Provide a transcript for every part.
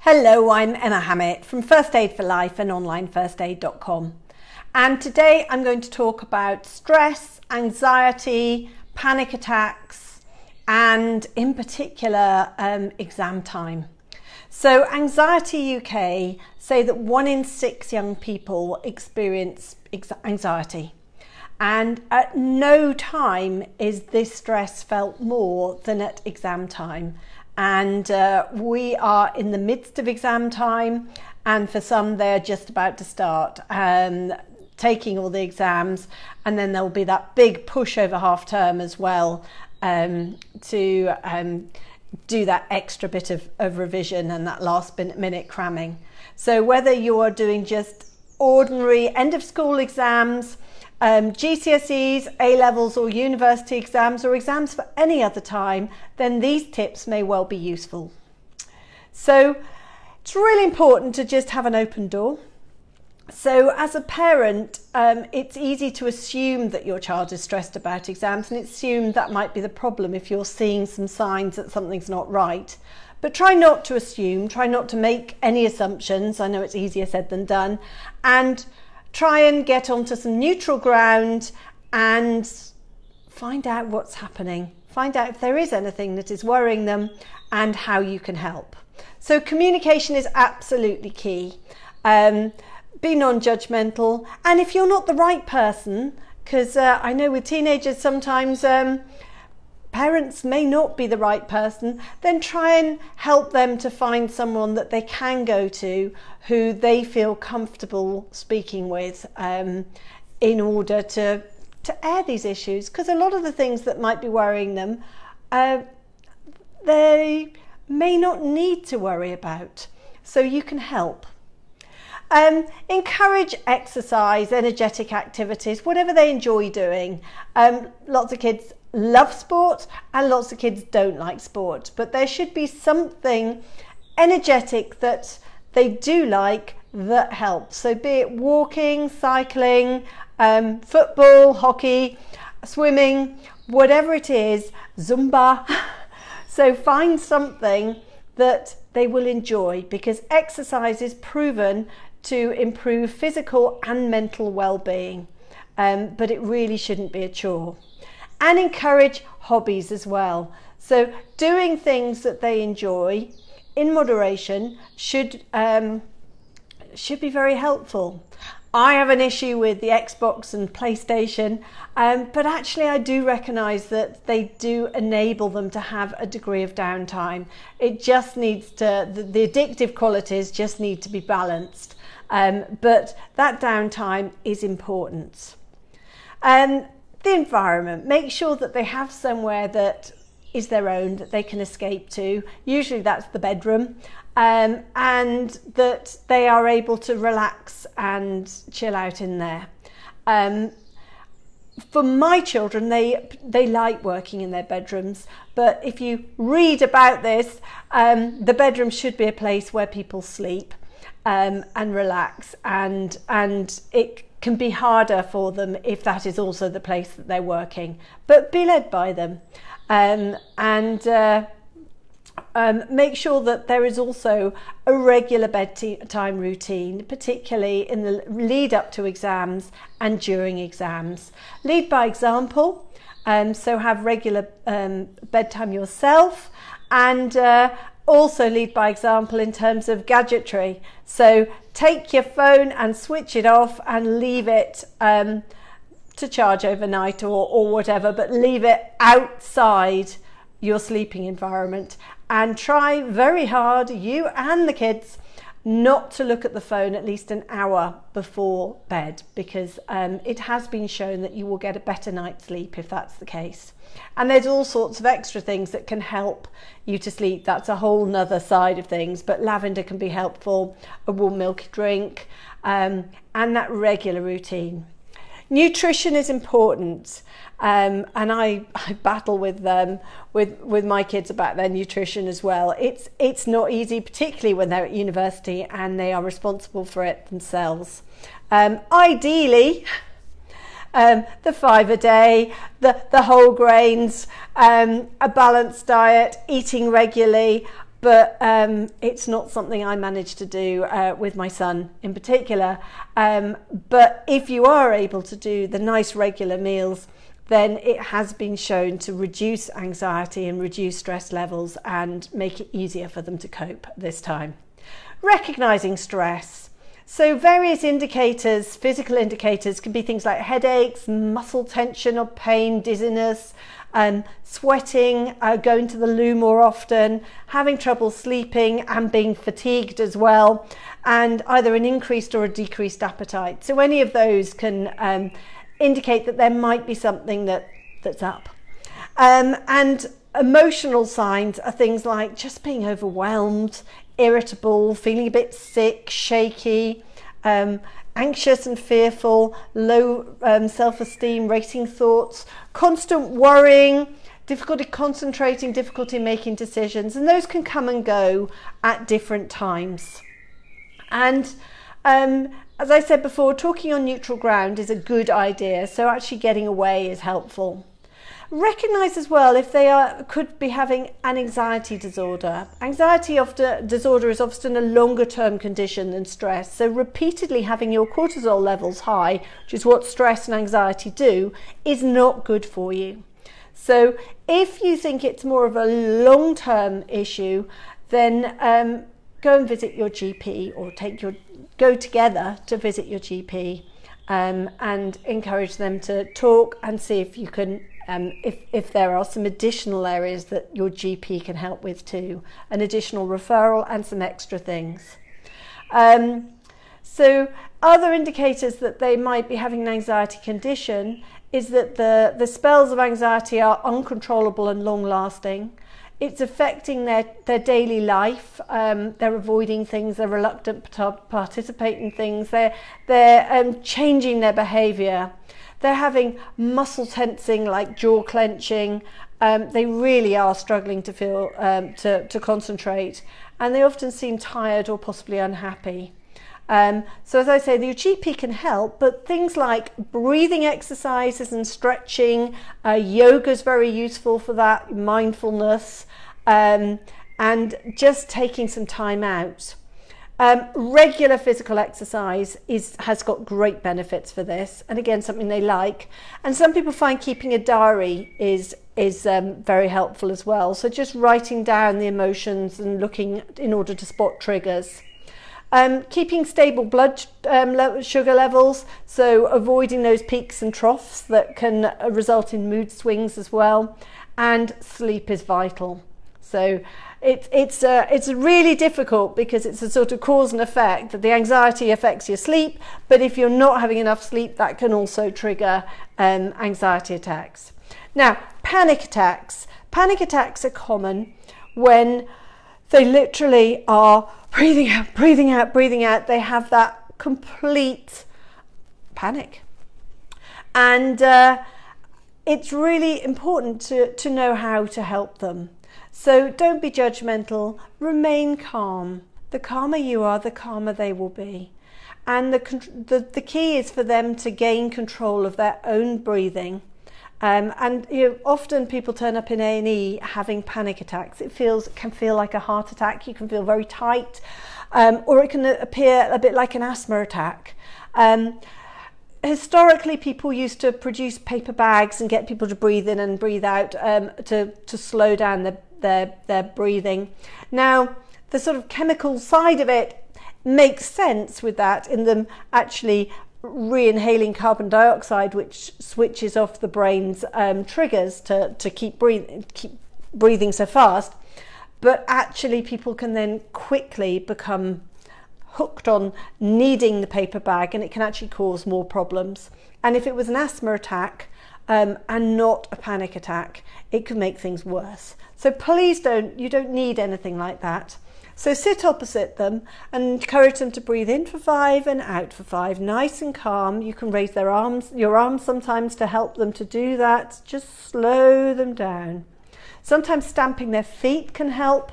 Hello, I'm Emma Hammett from First Aid for Life and onlinefirstaid.com. And today I'm going to talk about stress, anxiety, panic attacks, and in particular, exam time. So Anxiety UK say that 1 in 6 young people experience anxiety. And at no time is this stress felt more than at exam time. And we are in the midst of exam time, and for some they're just about to start taking all the exams, and then there will be that big push over half term as well to do that extra bit of revision and that last minute cramming. So whether you are doing just ordinary end of school exams, GCSEs, A-levels or university exams or exams for any other time, then these tips may well be useful. So it's really important to just have an open door. So as a parent, it's easy to assume that your child is stressed about exams, and assume that might be the problem if you're seeing some signs that something's not right. But try not to assume, try not to make any assumptions. I know it's easier said than done. And try and get onto some neutral ground and find out what's happening. Find out if there is anything that is worrying them and how you can help. So communication is absolutely key. Be non-judgmental. And if you're not the right person, because I know with teenagers sometimes parents may not be the right person, then try and help them to find someone that they can go to who they feel comfortable speaking with in order to air these issues. Because a lot of the things that might be worrying them, they may not need to worry about. So you can help. Encourage exercise, energetic activities, whatever they enjoy doing. Lots of kids love sport and lots of kids don't like sport, but there should be something energetic that they do like that helps. So be it walking, cycling, football, hockey, swimming, whatever it is, Zumba. So find something that they will enjoy, because exercise is proven to improve physical and mental well-being, but it really shouldn't be a chore. And encourage hobbies as well. So doing things that they enjoy in moderation should be very helpful. I have an issue with the Xbox and PlayStation, but actually I do recognise that they do enable them to have a degree of downtime. It just needs to, the addictive qualities just need to be balanced, but that downtime is important. The environment, make sure that they have somewhere that is their own, that they can escape to. Usually that's the bedroom, and that they are able to relax and chill out in there. For my children, they like working in their bedrooms, but if you read about this, the bedroom should be a place where people sleep and relax, and it can be harder for them if that is also the place that they're working, but be led by them, and make sure that there is also a regular bedtime routine, particularly in the lead up to exams and during exams. Lead by example, so have regular bedtime yourself, and also lead by example in terms of gadgetry. So take your phone and switch it off and leave it to charge overnight or whatever, but leave it outside your sleeping environment, and try very hard, you and the kids, not to look at the phone at least an hour before bed, because it has been shown that you will get a better night's sleep if that's the case. And there's all sorts of extra things that can help you to sleep. That's a whole nother side of things, but lavender can be helpful, a warm milk drink, and that regular routine. Nutrition is important, and I battle with my kids about their nutrition as well. It's not easy, particularly when they're at university and they are responsible for it themselves. Ideally, the 5 a day, the whole grains, a balanced diet, eating regularly, but it's not something I manage to do with my son in particular. But if you are able to do the nice regular meals, then it has been shown to reduce anxiety and reduce stress levels and make it easier for them to cope this time. Recognising stress. So various indicators, physical indicators, can be things like headaches, muscle tension or pain, dizziness, sweating, going to the loo more often, having trouble sleeping and being fatigued as well, and either an increased or a decreased appetite. So any of those can indicate that there might be something that's up. And emotional signs are things like just being overwhelmed, irritable, feeling a bit sick, shaky, anxious and fearful, low self-esteem, racing thoughts, constant worrying, difficulty concentrating, difficulty making decisions, and those can come and go at different times. And as I said before, talking on neutral ground is a good idea, so actually getting away is helpful. Recognise as well if they could be having an anxiety disorder. Anxiety disorder is often a longer term condition than stress, so repeatedly having your cortisol levels high, which is what stress and anxiety do, is not good for you. So if you think it's more of a long term issue, then go and visit your GP, or go together to visit your GP, and encourage them to talk and see if you can, if there are some additional areas that your GP can help with too, an additional referral and some extra things. So other indicators that they might be having an anxiety condition is that the spells of anxiety are uncontrollable and long lasting. It's affecting their daily life. They're avoiding things, they're reluctant to participate in things, they're changing their behaviour. They're having muscle tensing like jaw clenching. They really are struggling to feel, to concentrate, and they often seem tired or possibly unhappy. So as I say, the GP can help, but things like breathing exercises and stretching, yoga is very useful for that, mindfulness, and just taking some time out. Regular physical exercise has got great benefits for this, and again, something they like. And some people find keeping a diary is very helpful as well. So just writing down the emotions and looking in order to spot triggers. Keeping stable blood sugar levels, so avoiding those peaks and troughs that can result in mood swings as well. And sleep is vital. So it's really difficult because it's a sort of cause and effect, that the anxiety affects your sleep, but if you're not having enough sleep, that can also trigger anxiety attacks. Now, panic attacks. Panic attacks are common when they literally are breathing out, breathing out, breathing out. They have that complete panic. And it's really important to know how to help them. So don't be judgmental, remain calm. The calmer you are, the calmer they will be. And the key is for them to gain control of their own breathing. And often people turn up in A&E having panic attacks. It can feel like a heart attack. You can feel very tight, or it can appear a bit like an asthma attack. Historically, people used to produce paper bags and get people to breathe in and breathe out to slow down their breathing. Now, the sort of chemical side of it makes sense with that, in them actually re-inhaling carbon dioxide, which switches off the brain's triggers to keep breathing so fast. But actually, people can then quickly become hooked on needing the paper bag, and it can actually cause more problems. And if it was an asthma attack and not a panic attack, it could make things worse. So please you don't need anything like that. So sit opposite them and encourage them to breathe in for 5 and out for 5, nice and calm. You can raise your arms sometimes to help them to do that. Just slow them down. Sometimes stamping their feet can help,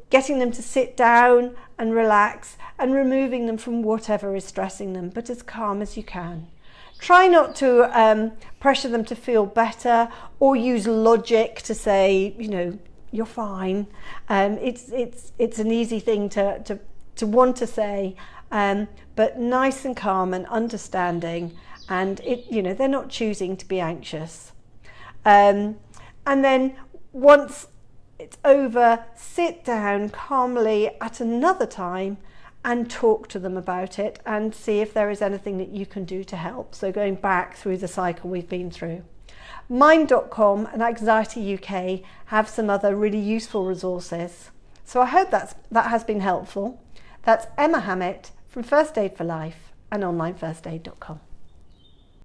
getting them to sit down and relax, and removing them from whatever is stressing them, but as calm as you can. Try not to pressure them to feel better, or use logic to say, you're fine. It's an easy thing to want to say, but nice and calm and understanding, and they're not choosing to be anxious. And then once it's over, sit down calmly at another time and talk to them about it and see if there is anything that you can do to help. So going back through the cycle we've been through. Mind.com and Anxiety UK have some other really useful resources. So I hope that has been helpful. That's Emma Hammett from First Aid for Life and onlinefirstaid.com.